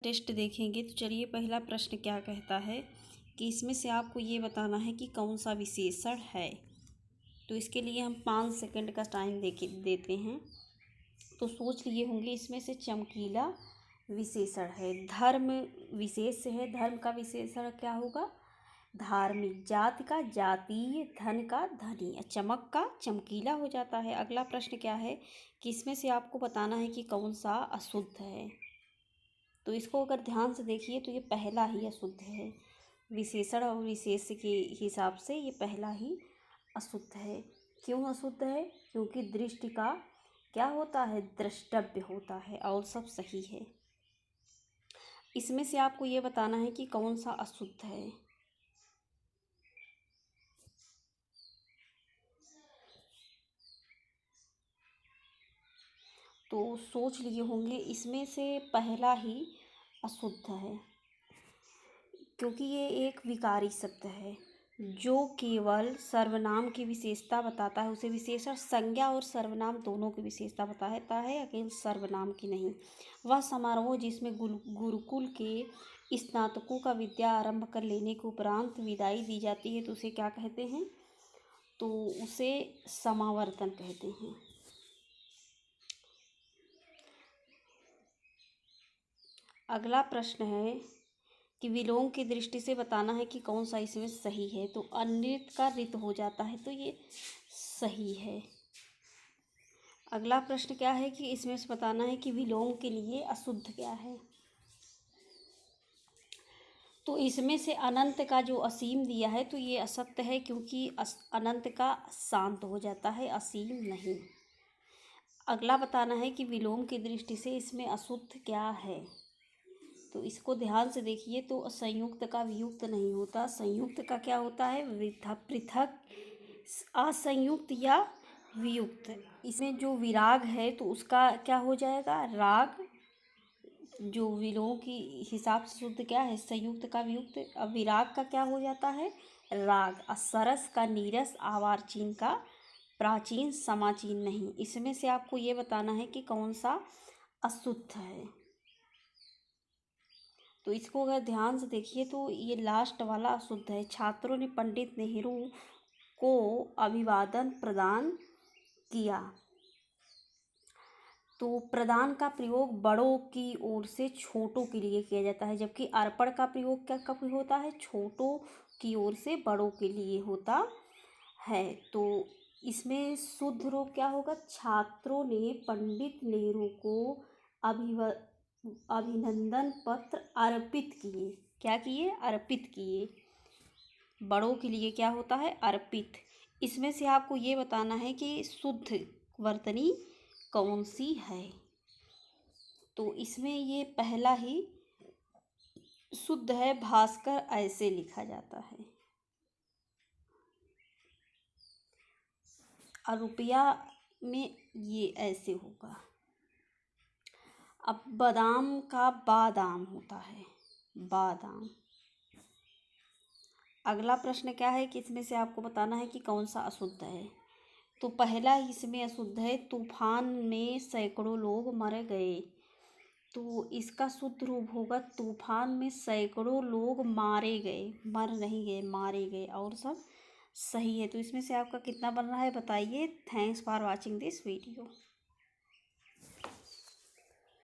Test देखेंगे। तो चलिए, पहला प्रश्न क्या कहता है कि इसमें से आपको ये बताना है कि कौन सा विशेषण है। तो इसके लिए हम 5 सेकंड का टाइम देते हैं। तो सोच लिए होंगे, इसमें से चमकीला विशेषण है, धर्म विशेष है। धर्म का विशेषण क्या होगा? धार्मिक। जाति का जातीय, धन का धनी, चमक का चमकीला हो जाता है। अगला प्रश्न क्या है कि इसमें से आपको बताना है कि कौन सा अशुद्ध है। तो इसको अगर ध्यान से देखिए तो ये पहला ही अशुद्ध है। विशेषण और विशेष के हिसाब से ये पहला ही अशुद्ध है। क्यों अशुद्ध है? क्योंकि दृष्टि का क्या होता है? द्रष्टव्य होता है, और सब सही है। इसमें से आपको ये बताना है कि कौन सा अशुद्ध है। तो सोच लिए होंगे, इसमें से पहला ही अशुद्ध है, क्योंकि ये एक विकारी शब्द है जो केवल सर्वनाम की विशेषता बताता है। उसे विशेषण संज्ञा और सर्वनाम दोनों की विशेषता बताता है, अकेले सर्वनाम की नहीं। वह समारोह जिसमें गुरुकुल के स्नातकों का विद्या आरंभ कर लेने के उपरांत विदाई दी जाती है, तो उसे क्या कहते हैं? तो उसे समावर्तन कहते हैं। अगला प्रश्न है कि विलोम की दृष्टि से बताना है कि कौन सा इसमें सही है। तो अनृत का ऋत हो जाता है, तो ये सही है। अगला प्रश्न क्या है कि इसमें से बताना है कि विलोम के लिए अशुद्ध क्या है। तो इसमें से अनंत का जो असीम दिया है, तो ये असत्य है, क्योंकि अनंत का शांत हो जाता है, असीम नहीं। अगला बताना है कि विलोम की दृष्टि से इसमें अशुद्ध क्या है। तो इसको ध्यान से देखिए। तो संयुक्त का वियुक्त नहीं होता, संयुक्त का क्या होता है? पृथक, असंयुक्त या वियुक्त। इसमें जो विराग है तो उसका क्या हो जाएगा? राग। जो विलोम की हिसाब से शुद्ध क्या है? संयुक्त का वियुक्त। अब विराग का क्या हो जाता है? राग। असरस का नीरस, आवारचीन का प्राचीन, समाचीन नहीं। इसमें से आपको ये बताना है कि कौन सा अशुद्ध है। तो इसको अगर ध्यान से देखिए तो ये लास्ट वाला अशुद्ध है। छात्रों ने पंडित नेहरू को अभिवादन प्रदान किया। तो प्रदान का प्रयोग बड़ों की ओर से छोटों के लिए किया जाता है, जबकि अर्पण का प्रयोग क्या कब होता है? छोटों की ओर से बड़ों के लिए होता है। तो इसमें शुद्ध रूप क्या होगा? छात्रों ने पंडित नेहरू को अभिनंदन पत्र अर्पित किए। क्या किए? अर्पित किए। बड़ों के लिए क्या होता है? अर्पित। इसमें से आपको ये बताना है कि शुद्ध वर्तनी कौन सी है। तो इसमें ये पहला ही शुद्ध है। भास्कर ऐसे लिखा जाता है। और रुपया में ये ऐसे होगा। अब बादाम का बादाम होता है, बादाम। अगला प्रश्न क्या है कि इसमें से आपको बताना है कि कौन सा अशुद्ध है। तो पहला इसमें अशुद्ध है, तूफान में सैकड़ों लोग मर गए। तो इसका शुद्ध रूप होगा, तूफान में सैकड़ों लोग मारे गए, मर नहीं गए, मारे गए, और सब सही है। तो इसमें से आपका कितना बन रहा है बताइए। Thanks for watching this video.